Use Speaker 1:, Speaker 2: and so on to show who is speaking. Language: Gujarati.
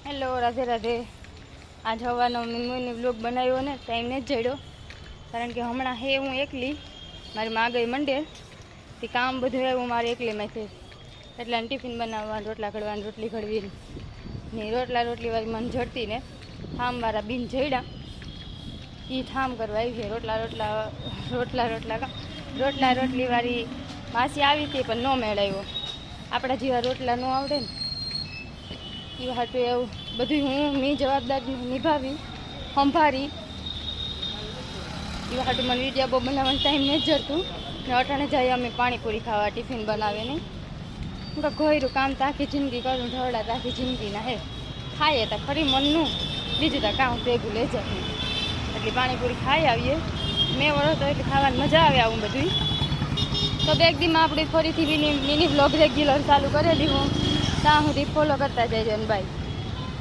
Speaker 1: હેલો, રાધે રાધે. આજ હવાનો મિનમોની બ્લોગ બનાવ્યો ને ટાઈમ ને જ જડ્યો, કારણ કે હમણાં હે હું એકલી, મારી માં ગઈ મંડે તે કામ બધું એવું મારે એકલીમાંથી, એટલે ટિફિન બનાવવાનું, રોટલા ઘડવાનું, રોટલી ઘડવી ને રોટલી વાળી મને જડતી ને ઠામવાળા બીન જડ્યા એ ઠામ કરવા આવી છે. રોટલી વાળી માસી આવી હતી પણ ન મેળવ્યો. આપણા જેવા રોટલા ન આવડે ને એ હાટું એવું બધું હું જવાબદારી નિભાવી સંભાળી એ હાટું મને વિડીયો બહુ બનાવવાનો ટાઈમ નહીં જડતું ને અટાણે જાય અમે પાણીપુરી ખાવા ટિફિન બનાવે નહીં. હું તો ઘરનું કામ તો આખી જિંદગી કરું, ઢળા તો આખી જિંદગીના હે ખાઈએ તો ખરી મનનું, બીજું તો કામ ભેગું લઈ જાય એટલે પાણીપુરી ખાઈ આવીએ. મેં વળો તો એટલે ખાવાની મજા આવે આવું બધું. તો બે એક દીમાં આપણે ફરીથી મિની બ્લોગ રેગ્યુલર ચાલુ કરેલી હું ત્યાં સુધી ફોલો કરતા જઈજો ને બાય.